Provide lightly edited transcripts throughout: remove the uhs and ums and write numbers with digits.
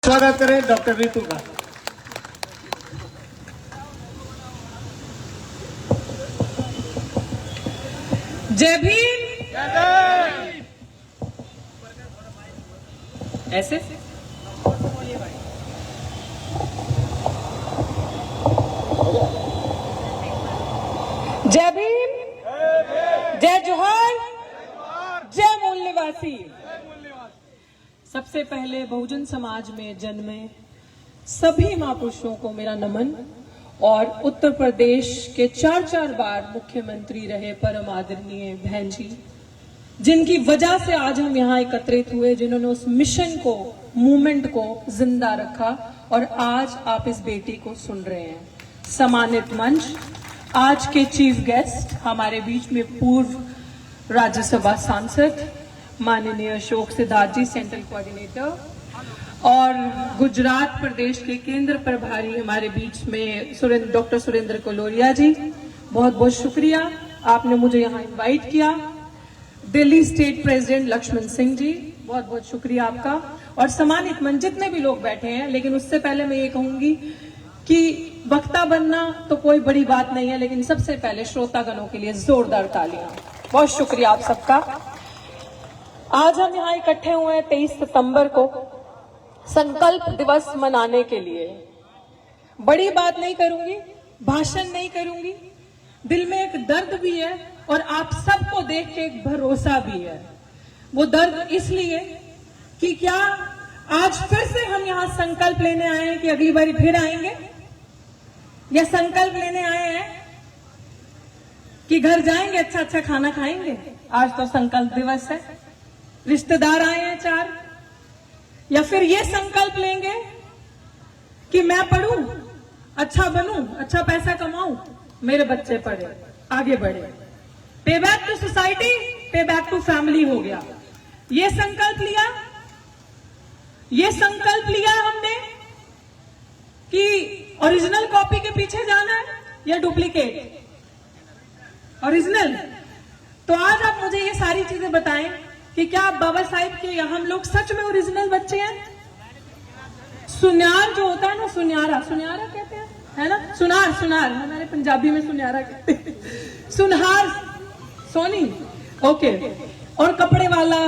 स्वागत करें डॉक्टर रितु का। जय भीम। ऐसे जय भीम, जय जोहार, जय मूल निवासी। सबसे पहले बहुजन समाज में जन्मे सभी महापुरुषों को मेरा नमन और उत्तर प्रदेश के 4 बार मुख्यमंत्री रहे परम आदरणीय बहन जी, जिनकी वजह से आज हम यहाँ एकत्रित हुए, जिन्होंने उस मिशन को, मूवमेंट को जिंदा रखा और आज आप इस बेटी को सुन रहे हैं। सम्मानित मंच, आज के चीफ गेस्ट हमारे बीच में पूर्व राज्यसभा सांसद माननीय अशोक सिद्धार्थ जी, सेंट्रल कोऑर्डिनेटर, और गुजरात प्रदेश के केंद्र प्रभारी हमारे बीच में डॉक्टर सुरेंद्र कोलोरिया जी, बहुत बहुत शुक्रिया, आपने मुझे यहाँ इनवाइट किया। दिल्ली स्टेट प्रेसिडेंट लक्ष्मण सिंह जी, बहुत बहुत शुक्रिया आपका। और सम्मानित मंच, जितने भी लोग बैठे हैं, लेकिन उससे पहले मैं ये कहूंगी कि वक्ता बनना तो कोई बड़ी बात नहीं है, लेकिन सबसे पहले श्रोतागणों के लिए जोरदार तालियां। बहुत शुक्रिया आप सबका। आज हम यहाँ इकट्ठे हुए हैं 23 सितंबर को संकल्प दिवस मनाने के लिए। बड़ी बात नहीं करूंगी, भाषण नहीं करूंगी, दिल में एक दर्द भी है और आप सबको देख के एक भरोसा भी है। वो दर्द इसलिए कि क्या आज फिर से हम यहाँ संकल्प लेने आए हैं कि अगली बार फिर आएंगे, या संकल्प लेने आए हैं कि घर जाएंगे, अच्छा अच्छा खाना खाएंगे। आज तो संकल्प दिवस है, रिश्तेदार आए हैं 4, या फिर ये संकल्प लेंगे कि मैं पढ़ूं, अच्छा बनूं, अच्छा पैसा कमाऊं, मेरे बच्चे पढ़े, आगे बढ़े। पे बैक टू सोसाइटी, पे बैक टू फैमिली हो गया। ये संकल्प लिया हमने कि ओरिजिनल कॉपी के पीछे जाना है या डुप्लीकेट, ओरिजिनल। तो आज आप मुझे ये सारी चीजें बताएं कि क्या बाबा साहिब के हम लोग सच में ओरिजिनल बच्चे हैं? सुन्यार जो होता है ना, सुन्यारा कहते हैं, है ना, सुनार हमारे पंजाबी में सुन्यारा कहते हैं, सुनहार, सोनी, ओके। और कपड़े वाला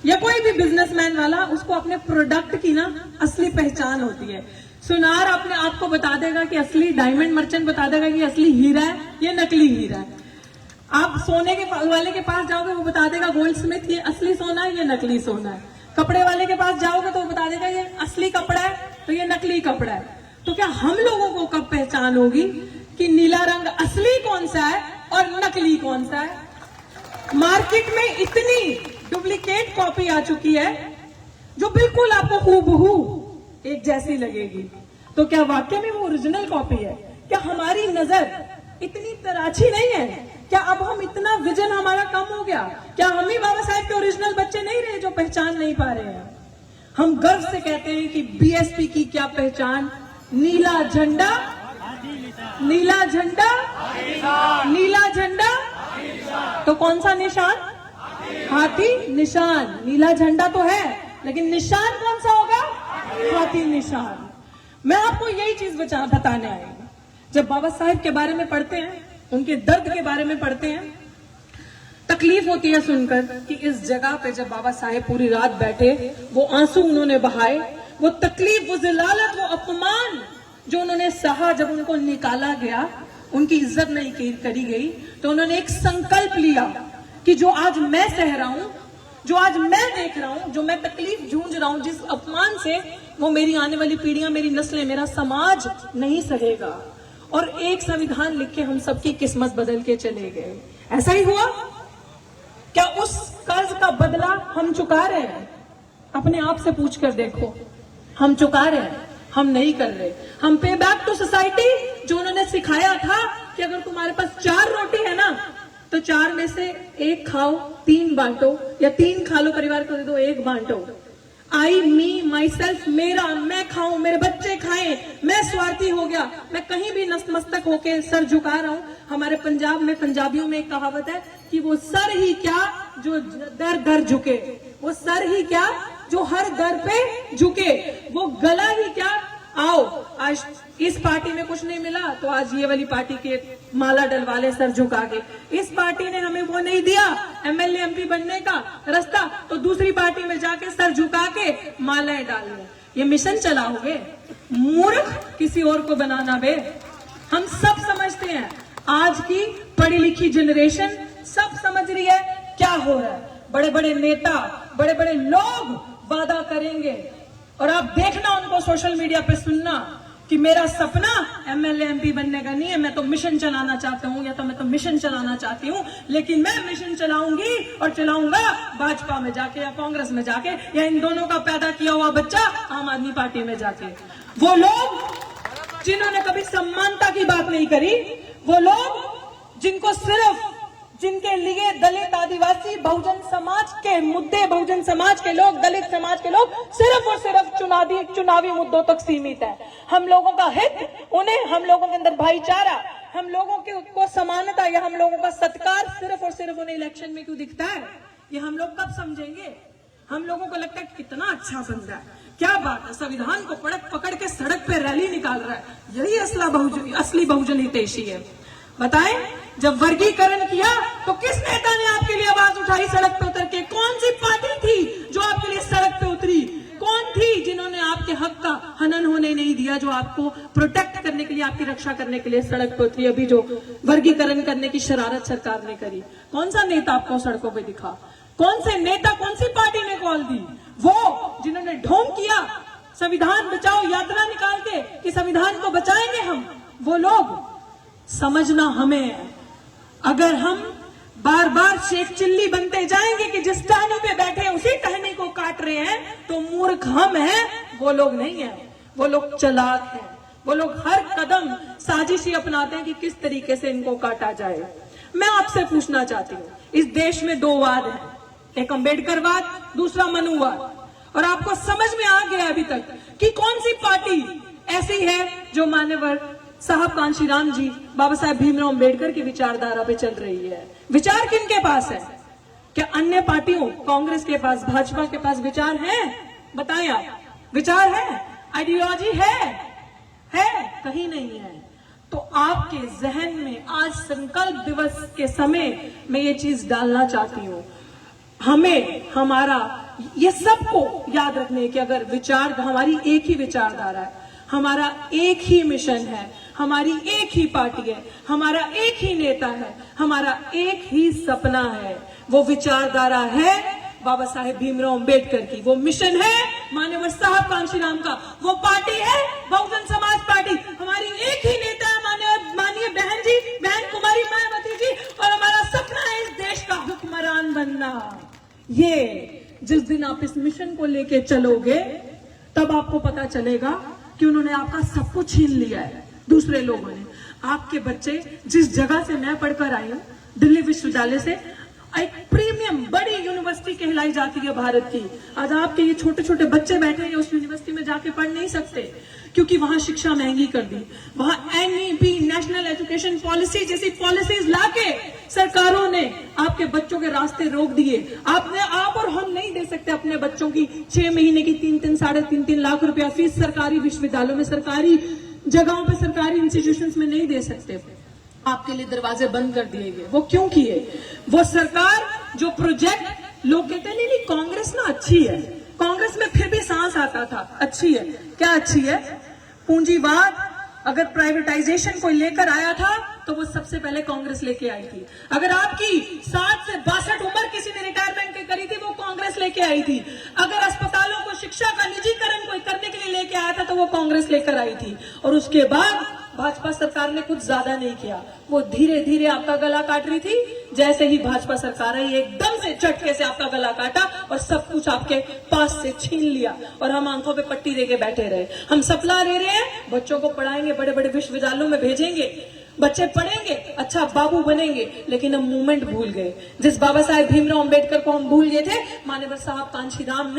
या कोई भी बिजनेसमैन वाला, उसको अपने प्रोडक्ट की ना असली पहचान होती है। सुनार अपने आप को बता देगा कि असली, डायमंड मर्चेंट बता देगा कि असली हीरा है या नकली हीरा है। आप सोने के वाले के पास जाओगे, वो बता देगा गोल्ड स्मिथ ये असली सोना है या नकली सोना है। कपड़े वाले के पास जाओगे तो वो बता देगा ये असली कपड़ा है तो ये नकली कपड़ा है। तो क्या हम लोगों को कब पहचान होगी कि नीला रंग असली कौन सा है और नकली कौन सा है? मार्केट में इतनी डुप्लीकेट कॉपी आ चुकी है जो बिल्कुल आपको हूबहू एक जैसी लगेगी। तो क्या वाकई में वो ओरिजिनल कॉपी है? क्या हमारी नजर इतनी तराछी नहीं है? क्या अब हम इतना विजन हमारा कम हो गया? क्या हम ही बाबा साहब के ओरिजिनल बच्चे नहीं रहे जो पहचान नहीं पा रहे हैं? हम गर्व से कहते हैं कि बीएसपी की क्या पहचान, नीला झंडा, नीला झंडा, नीला झंडा। तो कौन सा निशान? हाथी निशान। नीला झंडा तो है, लेकिन निशान कौन सा होगा? हाथी निशान। मैं आपको यही चीज बताने आई हूं। जब बाबा साहब के बारे में पढ़ते हैं, उनके दर्द के बारे में पढ़ते हैं, तकलीफ होती है सुनकर कि इस जगह पे जब बाबा साहेब पूरी रात बैठे, वो आंसू उन्होंने बहाए, वो तकलीफ, वो जिलालत, वो अपमान जो उन्होंने सहा, जब उनको निकाला गया, उनकी इज्जत नहीं करी गई, तो उन्होंने एक संकल्प लिया कि जो आज मैं सह रहा हूं, जो आज मैं देख रहा हूं, जो मैं तकलीफ जूझ रहा हूं, जिस अपमान से, वो मेरी आने वाली पीढ़ियां, मेरी नस्लें, मेरा समाज नहीं सहेगा। और एक संविधान लिख के हम सबकी किस्मत बदल के चले गए। ऐसा ही हुआ? क्या उस कर्ज का बदला हम चुका रहे हैं? अपने आप से पूछ कर देखो, हम चुका रहे हैं? हम नहीं कर रहे। हम पे बैक टू सोसाइटी, जो उन्होंने सिखाया था कि अगर तुम्हारे पास 4 रोटी है ना, तो 4 में से 1 खाओ, 3 बांटो, या 3 खा लो, परिवार को दे दो, 1 बांटो। आई, मी, माई सेल्फ, मेरा, मैं खाऊं, मेरे बच्चे खाएं, मैं स्वार्थी हो गया, मैं कहीं भी नतमस्तक होके सर झुका रहा हूं। हमारे पंजाब में, पंजाबियों में एक कहावत है कि वो सर ही क्या जो दर दर झुके, वो सर ही क्या जो हर दर पे झुके। वो गला ही क्या, आओ आज इस पार्टी में कुछ नहीं मिला तो आज ये वाली पार्टी के माला डलवा ले सर झुका के। इस पार्टी ने हमें वो नहीं दिया एमएलए एमपी बनने का रास्ता, तो दूसरी पार्टी में जाके सर झुका के मालाएं डाल ले। ये मिशन चलाओगे? मूर्ख किसी और को बनाना बे। हम सब समझते हैं, आज की पढ़ी लिखी जनरेशन सब समझ रही है क्या हो रहा है। बड़े बड़े नेता, बड़े बड़े लोग वादा करेंगे और आप देखना उनको सोशल मीडिया पे सुनना कि मेरा सपना एमएलए एमपी बनने का नहीं है, मैं तो मिशन चलाना चाहता हूं, या तो मैं तो मिशन चलाना चाहती हूं, लेकिन मैं मिशन चलाऊंगी और चलाऊंगा भाजपा में जाके या कांग्रेस में जाके या इन दोनों का पैदा किया हुआ बच्चा आम आदमी पार्टी में जाके। वो लोग जिन्होंने कभी समानता की बात नहीं करी, वो लोग जिनको सिर्फ, जिनके लिए दलित, आदिवासी, बहुजन समाज के मुद्दे, बहुजन समाज के लोग, दलित समाज के लोग सिर्फ और सिर्फ चुनावी मुद्दों तक सीमित है। हम लोगों का हित, उन्हें हम लोगों के अंदर भाईचारा, हम लोगों को समानता या हम लोगों का सत्कार सिर्फ और सिर्फ उन्हें इलेक्शन में क्यों दिखता है, ये हम लोग कब समझेंगे। हम लोगों को लगता है कितना अच्छा बंदा है, क्या बात है, संविधान को पकड़ के सड़क पे रैली निकाल रहा है, यही असली बहुजन हितैषी है। बताएं, जब वर्गीकरण किया तो किस नेता ने आपके लिए आवाज उठाई सड़क पे उतर के? कौन सी पार्टी थी जो आपके लिए सड़क पे उतरी? कौन थी जिन्होंने आपके हक का हनन होने नहीं दिया, जो आपको प्रोटेक्ट करने के लिए, आपकी रक्षा करने के लिए सड़क पे उतरी? अभी जो वर्गीकरण करने की शरारत सरकार ने करी, कौन सा नेता आपको सड़कों पे दिखा? कौन से नेता, कौन सी पार्टी ने कॉल दी? वो जिन्होंने ढोंग किया संविधान बचाओ यात्रा निकाल के कि संविधान को बचाएंगे हम, वो लोग। समझना हमें है, अगर हम बार बार शेख चिल्ली बनते जाएंगे कि जिस टहनी पे बैठे उसी टहनी को काट रहे हैं, तो मूर्ख हम हैं, वो लोग नहीं है। वो लोग चालाक हैं, वो लोग हर कदम साजिश ही अपनाते हैं कि किस तरीके से इनको काटा जाए। मैं आपसे पूछना चाहती हूँ, इस देश में दो वाद हैं, एक अम्बेडकरवाद, दूसरा मनुवाद, और आपको समझ में आ गया अभी तक कि कौन सी पार्टी ऐसी है जो मान्यवर साहब कांशीराम जी, बाबा साहेब भीमराव अंबेडकर की विचारधारा पे चल रही है। विचार किनके पास है? क्या अन्य पार्टियों, कांग्रेस के पास, भाजपा के पास विचार है? बताएं आप, विचार है, आइडियोलॉजी है? कहीं नहीं है। तो आपके जहन में आज संकल्प दिवस के समय मैं ये चीज डालना चाहती हूँ, हमें हमारा ये सबको याद रखने की, अगर विचार, हमारी एक ही विचारधारा है, हमारा एक ही मिशन है, हमारी एक ही पार्टी है, हमारा एक ही नेता है, हमारा एक ही सपना है, वो विचारधारा है बाबा साहेब भीमराव अंबेडकर की, वो मिशन है मान्यवर साहब कांशीराम का, वो पार्टी है बहुजन समाज पार्टी, हमारी एक ही नेता है माननीय बहन कुमारी मायावती जी, और हमारा सपना है इस देश का हुक्मरान बनना। ये जिस दिन आप इस मिशन को लेके चलोगे, तब आपको पता चलेगा कि उन्होंने आपका सब कुछ छीन लिया है दूसरे लोगों ने। आपके बच्चे, जिस जगह से मैं पढ़कर आई हूँ, दिल्ली विश्वविद्यालय से, एक प्रीमियम बड़ी यूनिवर्सिटी कहलाई जाती है भारत की, आज आपके ये छोटे छोटे बच्चे बैठे हैं उस यूनिवर्सिटी में जाके पढ़ नहीं सकते, क्योंकि वहां शिक्षा महंगी कर दी। वहां एनईपी, नेशनल एजुकेशन पॉलिसी जैसी पॉलिसीज लाके सरकारों ने आपके बच्चों के रास्ते रोक दिए। आप और हम नहीं दे सकते अपने बच्चों की 6 महीने की 3-3, 3.5 लाख रुपया फीस सरकारी विश्वविद्यालयों में, सरकारी जगहों पे, सरकारी इंस्टीट्यूशंस में नहीं दे सकते। आपके लिए दरवाजे बंद कर दिए गए। वो क्यों किए? वो सरकार जो प्रोजेक्ट, लोग कहते हैं नहीं कांग्रेस ना अच्छी है, कांग्रेस में फिर भी सांस आता था, अच्छी है। क्या अच्छी है? पूंजीवाद, अगर प्राइवेटाइजेशन कोई लेकर आया था तो वो सबसे पहले कांग्रेस लेके आई थी। अगर आपकी 60 से 62 उम्र किसी ने रिटायरमेंट की करी थी, वो कांग्रेस लेके आई थी। अगर अस्पतालों को, शिक्षा का निजीकरण कोई करने के लिए लेके आया था तो वो कांग्रेस लेकर आई थी। और उसके बाद भाजपा सरकार ने कुछ ज्यादा नहीं किया, वो धीरे धीरे आपका गला काट रही थी। जैसे ही भाजपा सरकार आई, एकदम से झटके से आपका गला काटा और सब कुछ आपके पास से छीन लिया, और हम आंखों पे पट्टी देके बैठे रहे। हम सपना ले रहे हैं, बच्चों को पढ़ाएंगे, बड़े बड़े विश्वविद्यालयों में भेजेंगे, बच्चे पढ़ेंगे, अच्छा बाबू बनेंगे, लेकिन हम मूवमेंट भूल गए। जिस बाबा साहेब भीमराव अंबेडकर को हम भूल गए थे, मान्यवर साहब कांशीराम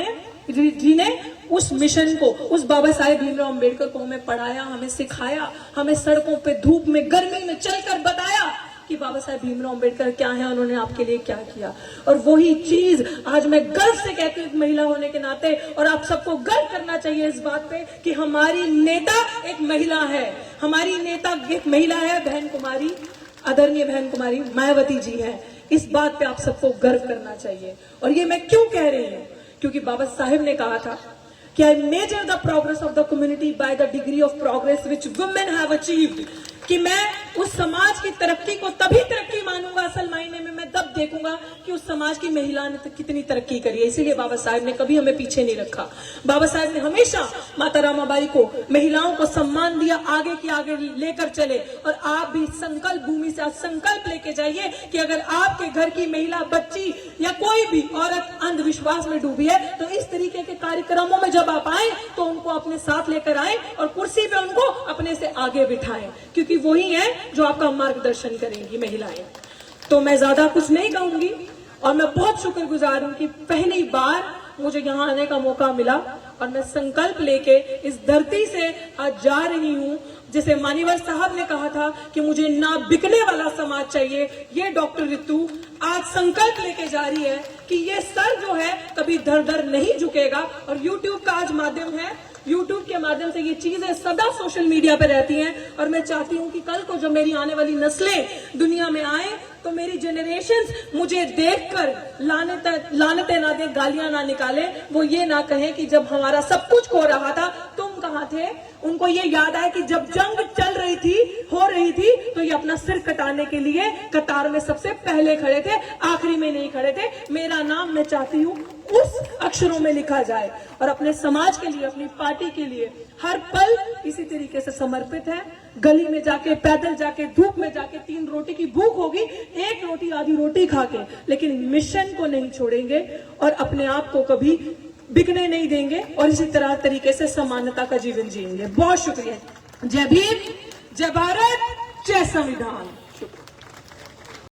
जी ने उस मिशन को, उस बाबा साहेब भीमराव अंबेडकर को हमें पढ़ाया, हमें सिखाया, हमें सड़कों पे धूप में, गर्मी में चलकर बताया, कि बाबा साहेब भीमराव अंबेडकर क्या है, उन्होंने आपके लिए क्या किया। और वही चीज आज मैं गर्व से कहती हूँ महिला होने के नाते, और आप सबको गर्व करना चाहिए इस बात पे कि हमारी नेता एक महिला है, हमारी नेता एक महिला है, बहन कुमारी, आदरणीय बहन कुमारी मायावती जी है। इस बात पे आप सबको गर्व करना चाहिए। और ये मैं क्यों कह रही हूँ, क्योंकि बाबा साहेब ने कहा था कि I measure the progress of the community by the degree of progress which women have achieved, कि मैं उस समाज की तरक्की को तभी तरक्की मानूंगा असल मायने में, मैं तब देखूंगा कि उस समाज की महिला ने कितनी तरक्की करी है। इसीलिए बाबा साहेब ने कभी हमें पीछे नहीं रखा। बाबा साहेब ने हमेशा माता रामाबाई को, महिलाओं को सम्मान दिया, आगे की आगे लेकर चले। और आप भी संकल्प भूमि से आज संकल्प लेके जाइए कि अगर आपके घर की महिला, बच्ची या कोई भी औरत अंधविश्वास में डूबी है, तो इस तरीके के कार्यक्रमों में जब आप आए तो उनको अपने साथ लेकर आए और कुर्सी पे उनको अपने से आगे बिठाएं, क्योंकि वही है जो आपका मार्गदर्शन करेंगी महिलाएं। तो मैं ज्यादा कुछ नहीं कहूंगी, और मैं बहुत शुक्रगुजार हूं कि पहली बार मुझे यहाँ आने का मौका मिला और मैं संकल्प लेके इस धरती से आज जा रही हूँ। जैसे मानीवर साहब ने कहा था कि मुझे ना बिकने वाला समाज चाहिए, ये डॉक्टर रितु आज संकल्प लेके जा रही है कि ये सर जो है कभी दर दर नहीं झुकेगा। और यूट्यूब का आज माध्यम है, यूट्यूब के माध्यम से ये चीजें सदा सोशल मीडिया पे रहती हैं। और मैं चाहती हूँ कि कल को जब मेरी आने वाली नस्लें दुनिया में आए तो मेरी जनरेशंस मुझे देखकर लानतें ना दे, गालियां ना निकाले, वो ये ना कहे कि जब हमारा सब कुछ हो रहा था तुम कहाँ थे। उनको ये याद आए कि जब जंग चल रही थी, हो रही थी, तो ये अपना सिर कटाने के लिए कतार में सबसे पहले खड़े थे, आखिरी में नहीं खड़े थे। मेरा नाम मैं चाहती हूँ उस अक्षरों में लिखा जाए, और अपने समाज के लिए, अपनी पार्टी के लिए हर पल इसी तरीके से समर्पित है। गली में जाके, पैदल जाके, धूप में जाके, 3 रोटी की भूख होगी, 1 रोटी आधी रोटी खा के, लेकिन मिशन को नहीं छोड़ेंगे और अपने आप को कभी बिकने नहीं देंगे, और इसी तरह तरीके से समानता का जीवन जिएंगे। बहुत शुक्रिया। जय भीम, जय भारत, जय संविधान।